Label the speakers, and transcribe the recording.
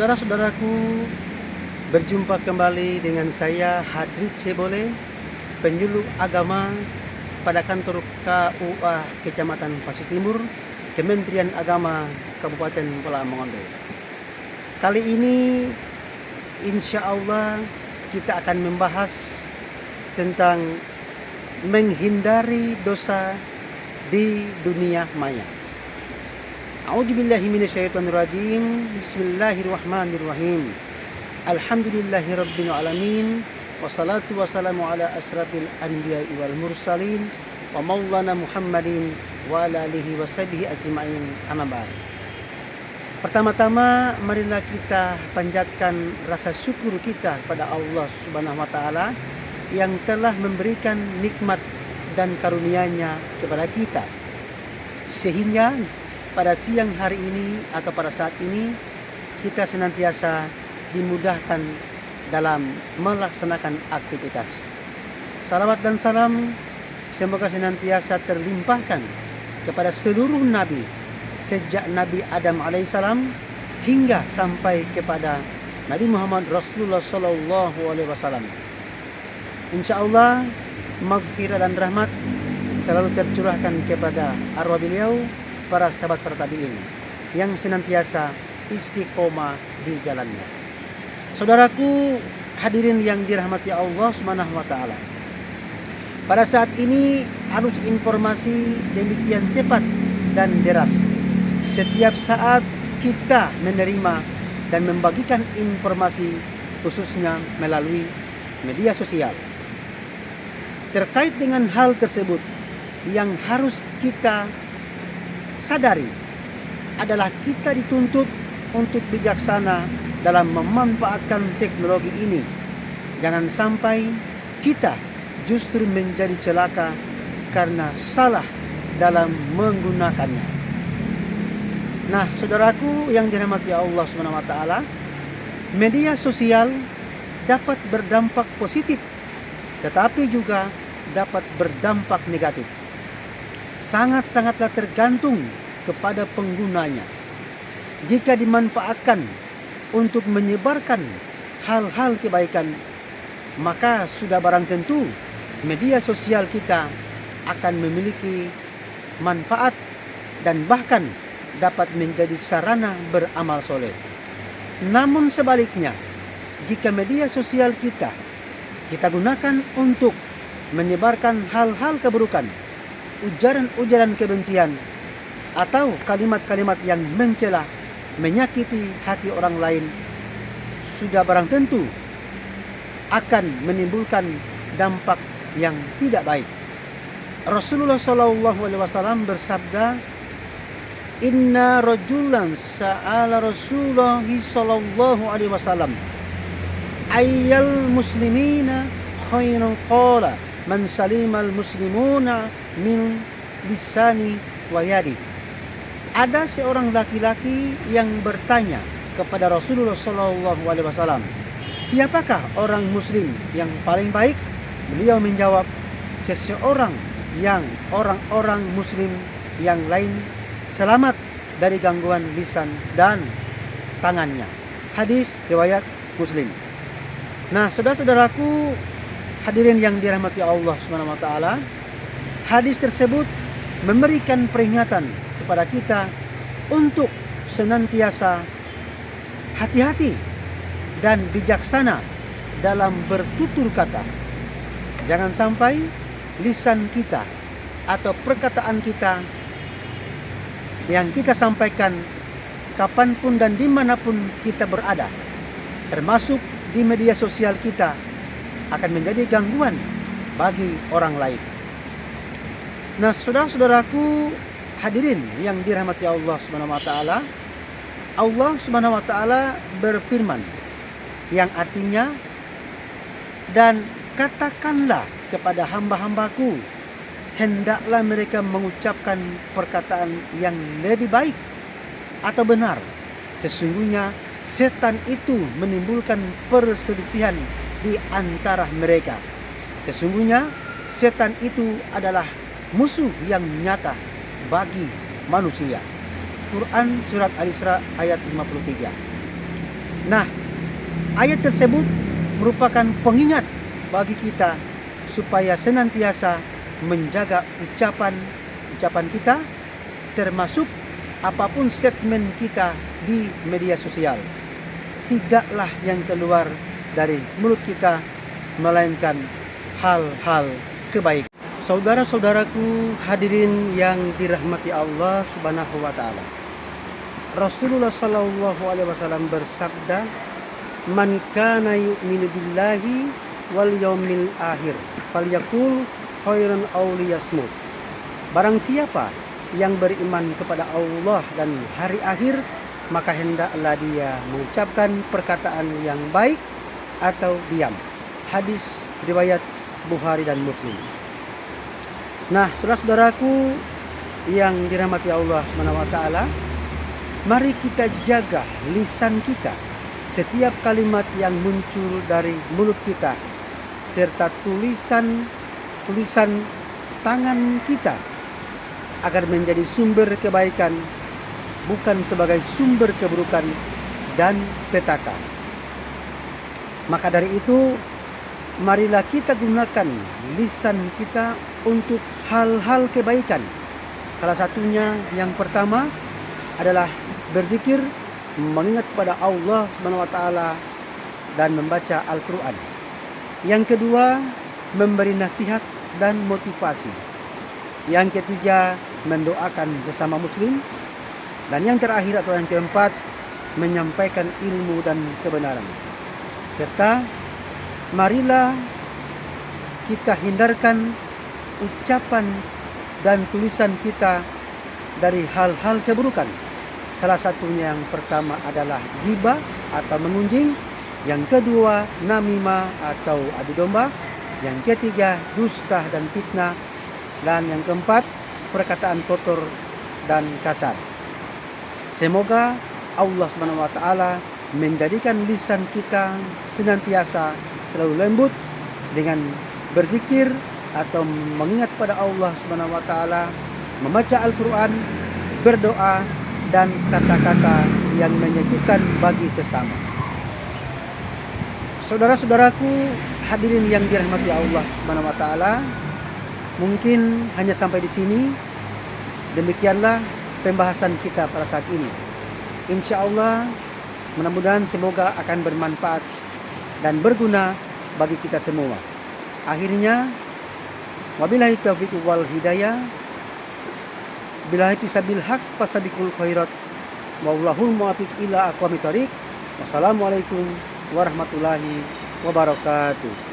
Speaker 1: Saudara-saudaraku, berjumpa kembali dengan saya Hadrid Cebole, penyuluh agama pada kantor KUA Kecamatan Pasir Timur, Kementerian Agama Kabupaten Pulau Mongondo. Kali ini insya Allah kita akan membahas tentang menghindari dosa di dunia maya. A'udzubillahi minasyaitonirrajim. Bismillahirrahmanirrahim. Alhamdulillahirabbil alamin. Wassalatu wassalamu ala asrafil anbiya'i wal mursalin wa maulana Muhammadin wa ala alihi washabihi ajma'in. Amma ba'd. Pertama-tama marilah kita panjatkan rasa syukur kita pada Allah Subhanahu wa taala yang telah memberikan nikmat dan karunia-Nya kepada kita, sehingga pada siang hari ini atau pada saat ini kita senantiasa dimudahkan dalam melaksanakan aktivitas. Salawat dan salam semoga senantiasa terlimpahkan kepada seluruh nabi sejak Nabi Adam alaihissalam hingga sampai kepada Nabi Muhammad Rasulullah sallallahu alaihi wasallam. Insya Allah maghfirah dan rahmat selalu tercurahkan kepada arwah beliau, para sahabat para tabi'in yang senantiasa istiqomah di jalannya. Saudaraku hadirin yang dirahmati Allah Subhanahu wa taala. Pada saat ini arus informasi demikian cepat dan deras. Setiap saat kita menerima dan membagikan informasi khususnya melalui media sosial. Terkait dengan hal tersebut yang harus kita sadari adalah kita dituntut untuk bijaksana dalam memanfaatkan teknologi ini. Jangan sampai kita justru menjadi celaka karena salah dalam menggunakannya. Nah, saudaraku yang dirahmati Allah Subhanahu wa taala, media sosial dapat berdampak positif tetapi juga dapat berdampak negatif. Sangat-sangatlah tergantung kepada penggunanya. Jika dimanfaatkan untuk menyebarkan hal-hal kebaikan, maka sudah barang tentu media sosial kita akan memiliki manfaat dan bahkan dapat menjadi sarana beramal soleh. Namun sebaliknya, jika media sosial kita gunakan untuk menyebarkan hal-hal keburukan, ujaran-ujaran kebencian, atau kalimat-kalimat yang mencela, menyakiti hati orang lain, sudah barang tentu akan menimbulkan dampak yang tidak baik. Rasulullah SAW bersabda, Inna rajulan sa'ala Rasulullah sallallahu alaihi wasallam ayyal muslimina khairun qala man salimal muslimuna min lisani wa yadi. Ada seorang laki-laki yang bertanya kepada Rasulullah sallallahu alaihi wasallam, siapakah orang muslim yang paling baik? Beliau menjawab, seseorang yang orang-orang muslim yang lain selamat dari gangguan lisan dan tangannya. Hadis riwayat Muslim. Nah, saudara-saudaraku hadirin yang dirahmati Allah Subhanahu wa taala, hadis tersebut memberikan peringatan kepada kita untuk senantiasa hati-hati dan bijaksana dalam bertutur kata. Jangan sampai lisan kita atau perkataan kita yang kita sampaikan kapanpun dan dimanapun kita berada, termasuk di media sosial kita, akan menjadi gangguan bagi orang lain. Nah, saudara-saudaraku hadirin yang dirahmati Allah Subhanahu wa taala, Allah Subhanahu wa taala berfirman yang artinya, dan katakanlah kepada hamba-hambaku, hendaklah mereka mengucapkan perkataan yang lebih baik atau benar. Sesungguhnya setan itu menimbulkan perselisihan di antara mereka. Sesungguhnya setan itu adalah musuh yang nyata bagi manusia. Quran Surat Al-Isra ayat 53. Nah, ayat tersebut merupakan pengingat bagi kita supaya senantiasa menjaga ucapan kita, termasuk apapun statement kita di media sosial. Tidaklah yang keluar dari mulut kita melainkan hal-hal kebaikan. Saudara-saudaraku hadirin yang dirahmati Allah Subhanahu wa taala. Rasulullah sallallahu alaihi wasallam bersabda, "Man kana yu'minu billahi wal yaumil akhir, falyaqul khairan aw liyasmut." Barang siapa yang beriman kepada Allah dan hari akhir, maka hendaklah dia mengucapkan perkataan yang baik atau diam. Hadis riwayat Bukhari dan Muslim. Nah, saudara-saudaraku yang dirahmati Allah SWT, mari kita jaga lisan kita, setiap kalimat yang muncul dari mulut kita, serta tulisan tangan kita, agar menjadi sumber kebaikan, bukan sebagai sumber keburukan dan petaka. Maka dari itu, marilah kita gunakan lisan kita untuk hal-hal kebaikan. Salah satunya yang pertama adalah berzikir, mengingat kepada Allah SWT dan membaca Al-Quran. Yang kedua, memberi nasihat dan motivasi. Yang ketiga, mendoakan sesama muslim. Dan yang terakhir atau yang keempat, menyampaikan ilmu dan kebenaran. Serta marilah kita hindarkan ucapan dan tulisan kita dari hal-hal keburukan. Salah satunya yang pertama adalah ghibah atau mengunjing. Yang kedua, namimah atau adu domba. Yang ketiga, dusta dan fitnah. Dan yang keempat, perkataan kotor dan kasar. Semoga Allah SWT menjadikan lisan kita senantiasa selalu lembut dengan berzikir atau mengingat pada Allah SWT, membaca Al-Quran, berdoa, dan kata-kata yang menyejukkan bagi sesama. Saudara-saudaraku hadirin yang dirahmati Allah SWT, mungkin hanya sampai di sini. Demikianlah pembahasan kita pada saat ini. Insya Allah, mudah-mudahan semoga akan bermanfaat dan berguna bagi kita semua. Akhirnya, wabillahi taufiq wal hidayah, billahi fisabil haq fasabiqul khairat, wallahul muwaffiq ila aqwamit thoriq. Wassalamualaikum warahmatullahi wabarakatuh.